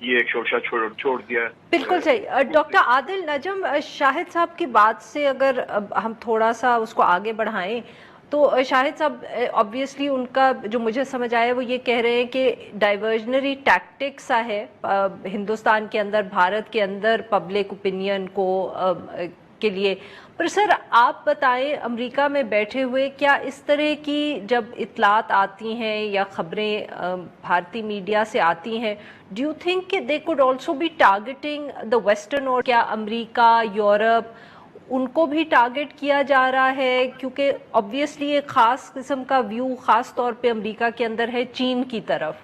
یہ ایک شوشہ چھوڑ دیا. بالکل صحیح. ڈاکٹر عادل نجم, شاہد صاحب کی بات سے اگر ہم تھوڑا سا اس کو آگے بڑھائیں تو شاہد صاحب آبویسلی ان کا جو مجھے سمجھ آیا وہ یہ کہہ رہے ہیں کہ ڈائیورژنری ٹیکٹک سا ہے ہندوستان کے اندر, بھارت کے اندر پبلک اوپینین کو کے لیے. پر سر آپ بتائیں, امریکہ میں بیٹھے ہوئے کیا اس طرح کی جب اطلاعات آتی ہیں یا خبریں بھارتی میڈیا سے آتی ہیں, ڈو یو تھنک کہ they could also be targeting the western, اور کیا امریکہ, یورپ, ان کو بھی ٹارگٹ کیا جا رہا ہے؟ کیونکہ آبویسلی ایک خاص قسم کا ویو خاص طور پہ امریکہ کے اندر ہے چین کی طرف.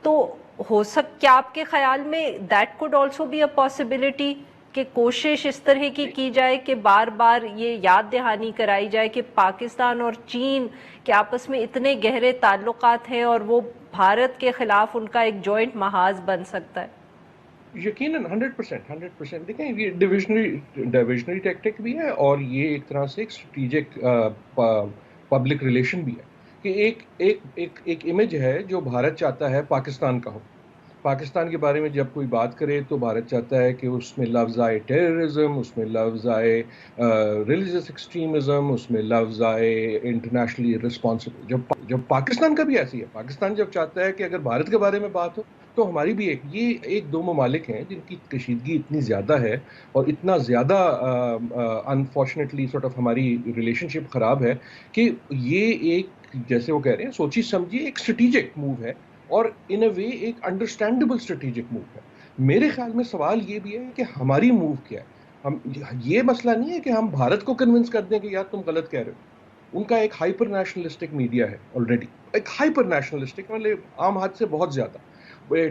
تو کیا آپ کے خیال میں that could also be a possibility کہ کوشش اس طرح کی جائے کہ بار بار یہ یاد دہانی کرائی جائے کہ پاکستان اور چین کے آپس میں اتنے گہرے تعلقات ہیں اور وہ بھارت کے خلاف ان کا ایک جوائنٹ محاذ بن سکتا ہے؟ یقیناً 100%. دیکھیں, یہ ڈائیورژنری ٹیکٹک بھی ہے اور یہ ایک طرح سے ایک اسٹریٹجک پبلک ریلیشن بھی ہے کہ ایک امیج ہے جو بھارت چاہتا ہے پاکستان کا ہو. پاکستان کے بارے میں جب کوئی بات کرے تو بھارت چاہتا ہے کہ اس میں لفظ آئے ٹیررزم, اس میں لفظ آئے ریلیجس ایکسٹریمزم, اس میں لفظ آئے انٹرنیشنلی رسپانسبل. جب پاکستان کا بھی ایسی ہے, پاکستان جب چاہتا ہے کہ اگر بھارت کے بارے میں بات ہو تو ہماری بھی ایک دو ممالک ہیں جن کی کشیدگی اتنی زیادہ ہے اور اتنا زیادہ انفارچونیٹلی سارٹ آف ہماری ریلیشن شپ خراب ہے کہ یہ ایک, جیسے وہ کہہ رہے ہیں, سوچی سمجھی ایک اسٹریٹجک موو ہے اور ان اے وے ایک انڈرسٹینڈیبل اسٹریٹجک موو ہے. میرے خیال میں سوال یہ بھی ہے کہ ہماری موو کیا ہے. یہ مسئلہ نہیں ہے کہ ہم بھارت کو کنونس کر دیں کہ یار تم غلط کہہ رہے ہو. ان کا ایک ہائپر نیشنلسٹک میڈیا ہے آلریڈی, ایک ہائپر نیشنلسٹک, مطلب عام حد سے بہت زیادہ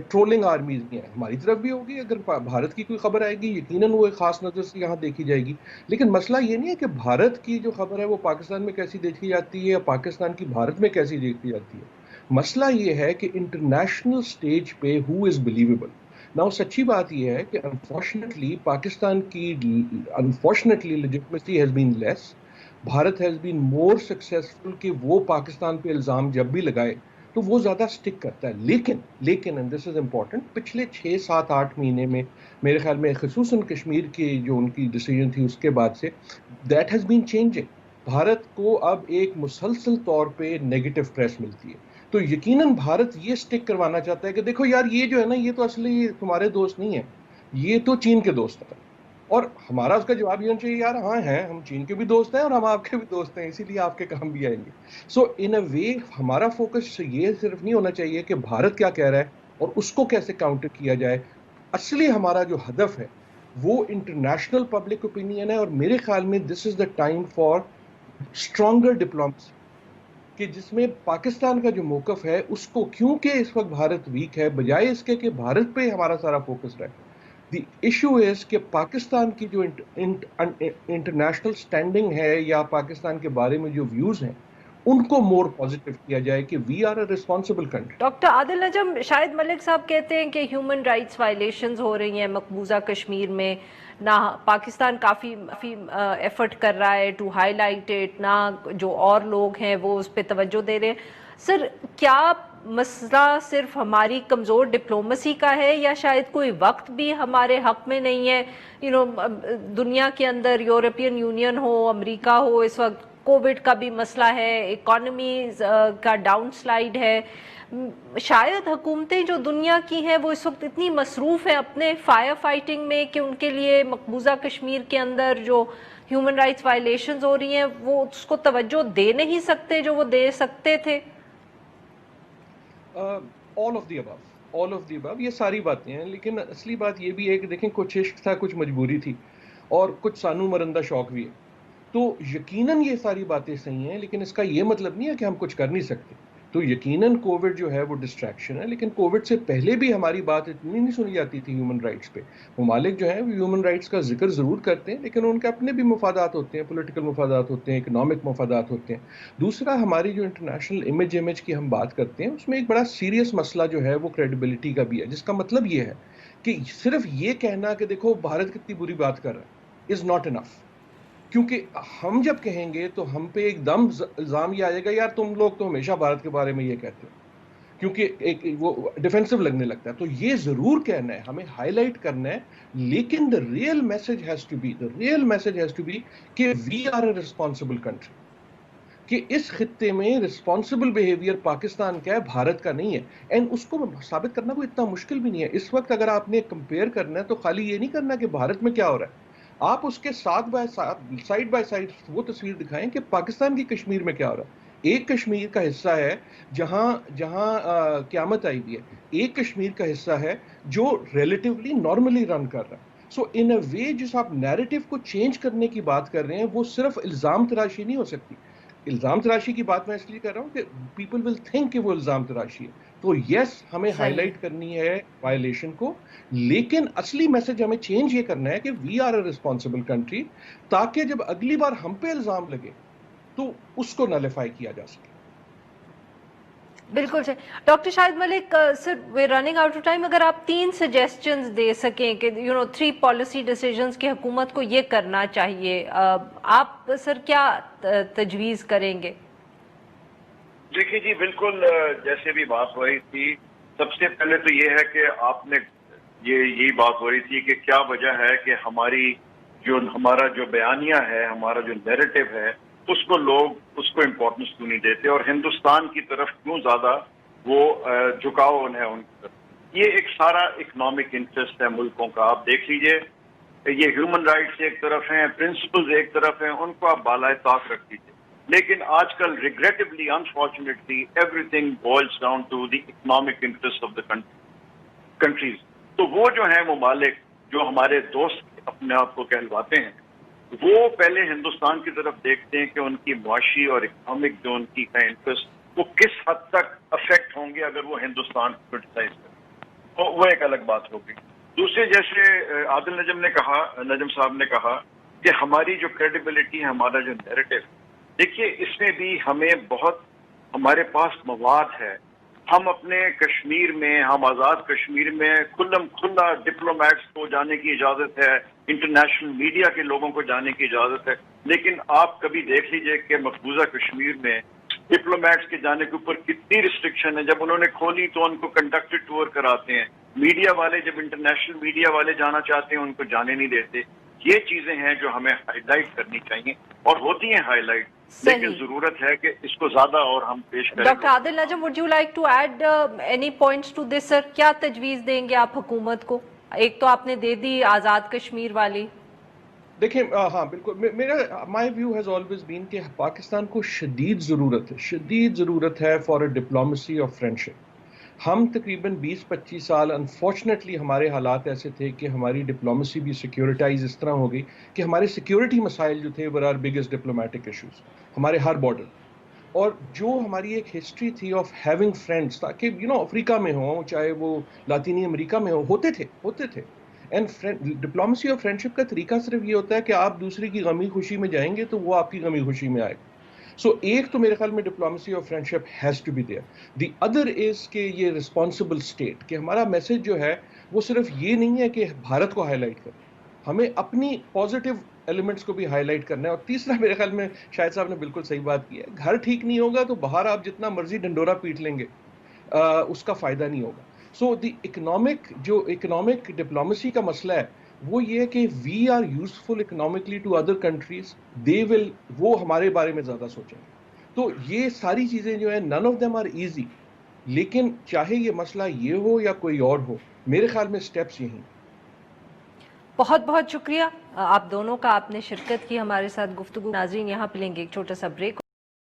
ٹرولنگ آرمیز بھی ہیں. ہماری طرف بھی ہوگی, اگر بھارت کی کوئی خبر آئے گی یقیناً وہ ایک خاص نظر سے یہاں دیکھی جائے گی. لیکن مسئلہ یہ نہیں ہے کہ بھارت کی جو خبر ہے وہ پاکستان میں کیسی دیکھی جاتی ہے یا پاکستان کی بھارت میں کیسی دیکھی جاتی ہے. مسئلہ یہ ہے کہ انٹرنیشنل سٹیج پہ ہو از بلیویبل. ناؤ سچی بات یہ ہے کہ انفارچونیٹلی پاکستان کی legitimacy has been less. Bharat has been more successful کہ وہ پاکستان پہ الزام جب بھی لگائے تو وہ زیادہ سٹک کرتا ہے. لیکن اینڈ دس از امپورٹنٹ, پچھلے 6-7-8 مہینے میں میرے خیال میں خصوصاً کشمیر کی جو ان کی ڈیسیجن تھی اس کے بعد سے that has been changing. Bharat کو اب ایک مسلسل طور پہ نیگیٹو پریس ملتی ہے. تو یقیناً بھارت یہ سٹک کروانا چاہتا ہے کہ دیکھو یار یہ جو ہے نا, یہ تو اصلی تمہارے دوست نہیں ہیں, یہ تو چین کے دوست ہیں. اور ہمارا اس کا جواب یہ ہونا چاہیے, یار ہاں ہیں, ہم چین کے بھی دوست ہیں اور ہم آپ کے بھی دوست ہیں, اسی لیے آپ کے کام بھی آئیں گے. سو ان اے وے ہمارا فوکس یہ صرف نہیں ہونا چاہیے کہ بھارت کیا کہہ رہا ہے اور اس کو کیسے کاؤنٹر کیا جائے. اصلی ہمارا جو ہدف ہے وہ انٹرنیشنل پبلک اوپینین ہے, اور میرے خیال میں this is the time for stronger diplomacy, کہ جس میں پاکستان کا جو موقف ہے اس کو, کیونکہ اس وقت بھارت ویک ہے, بجائے اس کے کہ بھارت پہ ہمارا سارا فوکس رہے. دی ایشو از کہ پاکستان کی جو انٹرنیشنل سٹینڈنگ ہے یا پاکستان کے بارے میں جو ویوز ہیں ان کو مور پازیٹیو کیا جائے کہ we are a responsible country. Doctor Adil Najam, Shahid Malik sahib کہتے ہیں کہ ہیومن رائٹس وائلیشنز ہو رہی ہیں مقبوضہ کشمیر میں, نہ پاکستان کافی ایفرٹ کر رہا ہے ٹو ہائی لائٹ اٹ, نہ جو اور لوگ ہیں وہ اس پہ توجہ دے رہے ہیں. سر, کیا مسئلہ صرف ہماری کمزور ڈپلومسی کا ہے یا شاید کوئی وقت بھی ہمارے حق میں نہیں ہے؟ دنیا کے اندر یورپین یونین ہو, امریکہ ہو, اس وقت کووڈ کا بھی مسئلہ ہے, اکانومیز کا ڈاؤن سلائیڈ ہے. شاید حکومتیں جو دنیا کی ہیں وہ اس وقت اتنی مصروف ہیں اپنے فائر فائٹنگ میں کہ ان کے لیے مقبوضہ کشمیر کے اندر جو ہیومن رائٹس وائلیشنز ہو رہی ہیں وہ اس کو توجہ دے نہیں سکتے جو وہ دے سکتے تھے. all of the above, یہ ساری باتیں ہیں, لیکن اصلی بات یہ بھی ہے کہ دیکھیں کچھ عشق تھا, کچھ مجبوری تھی, اور کچھ سانو مرندہ شوق بھی ہے. تو یقیناً یہ ساری باتیں صحیح ہیں, لیکن اس کا یہ مطلب نہیں ہے کہ ہم کچھ کر نہیں سکتے. تو یقیناً کووڈ جو ہے وہ ڈسٹریکشن ہے, لیکن کووڈ سے پہلے بھی ہماری بات اتنی نہیں سنی جاتی تھی ہیومن رائٹس پہ. ممالک جو ہیں وہ ہیومن رائٹس کا ذکر ضرور کرتے ہیں, لیکن ان کے اپنے بھی مفادات ہوتے ہیں, پولیٹیکل مفادات ہوتے ہیں, اکنامک مفادات ہوتے ہیں. دوسرا, ہماری جو انٹرنیشنل امیج کی ہم بات کرتے ہیں اس میں ایک بڑا سیریس مسئلہ جو ہے وہ کریڈیبلٹی کا بھی ہے, جس کا مطلب یہ ہے کہ صرف یہ کہنا کہ دیکھو بھارت کتنی بری بات کر رہا ہے از ناٹ انف. کیونکہ ہم جب کہیں گے تو ہم پہ ایک دم الزام یہ آئے گا, یار تم لوگ تو ہمیشہ بھارت کے بارے میں یہ کہتے ہو. کیونکہ ایک وہ ڈیفینسو لگنے لگتا ہے. تو یہ ضرور کہنا ہے, ہمیں ہائی لائٹ کرنا ہے, لیکن the real message has to be کہ we are a responsible country, کہ اس خطے میں رسپانسبل بیہیویئر پاکستان کا ہے, بھارت کا نہیں ہے. اینڈ اس کو ثابت کرنا کوئی اتنا مشکل بھی نہیں ہے. اس وقت اگر آپ نے کمپیئر کرنا ہے تو خالی یہ نہیں کرنا کہ بھارت میں کیا ہو رہا ہے, آپ اس کے ساتھ سائڈ بائی سائڈ وہ تصویر دکھائیں کہ پاکستان کی کشمیر میں کیا ہو رہا ہے. ایک کشمیر کا حصہ ہے جہاں قیامت آئی ہوئی ہے, ایک کشمیر کا حصہ ہے جو ریلیٹیولی نارملی رن کر رہا ہے. سو ان اے وے جس آپ نیریٹو کو چینج کرنے کی بات کر رہے ہیں وہ صرف الزام تراشی نہیں ہو سکتی. الزام تراشی کی بات میں اس لیے کر رہا ہوں کہ پیپل ول تھنک کہ وہ الزام تراشی ہے. تو یس, ہمیں ہائی صحیح. لائٹ کرنی ہے وائلیشن کو, لیکن اصلی میسج ہمیں چینج یہ کرنا ہے کہ we are a responsible country, تاکہ جب اگلی بار ہم پہ الزام لگے تو اس کو نلیفائی کیا جا سکے. بالکل صحیح. Doctor Shahid Malik sir, we running out of time, اگر آپ 3 سجیسشنز دے سکیں کہ 3 پالیسی ڈیسیجنز کی حکومت کو یہ کرنا چاہیے, آپ سر کیا تجویز کریں گے؟ دیکھیے جی, بالکل جیسے بھی بات ہو رہی تھی, سب سے پہلے تو یہ ہے کہ آپ نے یہی بات ہو رہی تھی کہ کیا وجہ ہے کہ ہمارا جو بیانیہ ہے, ہمارا جو نیریٹو ہے, اس کو امپورٹنس کیوں نہیں دیتے, اور ہندوستان کی طرف کیوں زیادہ وہ جھکاؤ ہے ان کی طرف. یہ ایک سارا اکنامک انٹرسٹ ہے ملکوں کا. آپ دیکھ لیجئے, یہ ہیومن رائٹس ایک طرف ہیں, پرنسپلز ایک طرف ہیں, ان کو آپ بالائے طاق رکھ دیجئے. لیکن آج کل regrettably, unfortunately, everything boils down to the economic interest of the countries. تو وہ جو ہیں ممالک جو ہمارے دوست اپنے آپ کو کہلواتے ہیں, وہ پہلے ہندوستان کی طرف دیکھتے ہیں کہ ان کی معاشی اور اکنامک جو ان کی انٹرسٹ وہ کس حد تک افیکٹ ہوں گے اگر وہ ہندوستان کو کرٹیسائز کریں. تو وہ ایک الگ بات ہوگی. دوسرے, جیسے عادل نجم صاحب نے کہا کہ ہماری جو کریڈیبلٹی ہے, ہمارا جو نیریٹو, دیکھیے اس میں بھی ہمارے پاس مواد ہے. ہم اپنے کشمیر میں, ہم آزاد کشمیر میں کھلا ڈپلومیٹس کو جانے کی اجازت ہے, انٹرنیشنل میڈیا کے لوگوں کو جانے کی اجازت ہے. لیکن آپ کبھی دیکھ لیجئے کہ مقبوضہ کشمیر میں ڈپلومیٹس کے جانے کے اوپر کتنی ریسٹرکشن ہے. جب انہوں نے کھولی تو ان کو کنڈکٹڈ ٹور کراتے ہیں. میڈیا والے, جب انٹرنیشنل میڈیا والے جانا چاہتے ہیں ان کو جانے نہیں دیتے. یہ چیزیں ہیں جو ہمیں ہائی لائٹ کرنی چاہیے, اور ہوتی ہیں ہائی لائٹ, لیکن ضرورت ہے کہ اس کو زیادہ اور ہم پیش کریں. Doctor Adil Najam, would you like to add any points to this sir? کیا تجویز دیں گے آپ حکومت کو؟ ایک تو آپ نے دے دی آزاد کشمیر والی. دیکھیں, ہاں بالکل, my view has always been کہ پاکستان کو شدید ضرورت ہے for a diplomacy of friendship. ہم تقریباً 20-25 سال انفارچونیٹلی ہمارے حالات ایسے تھے کہ ہماری ڈپلومیسی بھی سیکیورٹائز اس طرح ہو گئی کہ ہمارے سیکیورٹی مسائل جو تھے ور آر بگیسٹ ڈپلومیٹک ایشوز ہمارے ہر بارڈر. اور جو ہماری ایک ہسٹری تھی آف ہیونگ فرینڈس, تاکہ افریقہ میں ہوں, چاہے وہ لاطینی امریکہ میں ہوتے تھے. اینڈ ڈپلومیسی آف فرینڈشپ کا طریقہ صرف یہ ہوتا ہے کہ آپ دوسرے کی غمی خوشی میں جائیں گے تو وہ آپ کی غمی خوشی میں آئے گا. سو ایک تو میرے خیال میں diplomacy of friendship has to be there. The other is کہ یہ رسپانسبل اسٹیٹ, کہ ہمارا میسج جو ہے وہ صرف یہ نہیں ہے کہ بھارت کو ہائی لائٹ کریں, ہمیں اپنی پازیٹیو ایلیمنٹس کو بھی ہائی لائٹ کرنا ہے. اور تیسرا میرے خیال میں شاہد صاحب نے بالکل صحیح بات کی ہے, گھر ٹھیک نہیں ہوگا تو باہر آپ جتنا مرضی ڈنڈورا پیٹ لیں گے اس کا فائدہ نہیں ہوگا. سو دی اکنامک ڈپلومیسی کا مسئلہ ہے وہ یہ ہے کہ we are useful economically to other countries, وہ ہمارے بارے میں زیادہ سوچیں گے. تو یہ ساری چیزیں جو ہیں none of them are easy, لیکن چاہے یہ مسئلہ یہ ہو یا کوئی اور ہو, میرے خیال میں سٹیپس یہی. بہت بہت شکریہ آپ دونوں کا, آپ نے شرکت کی ہمارے ساتھ گفتگو. ناظرین, یہاں پہ لیں گے ایک چھوٹا سا بریک.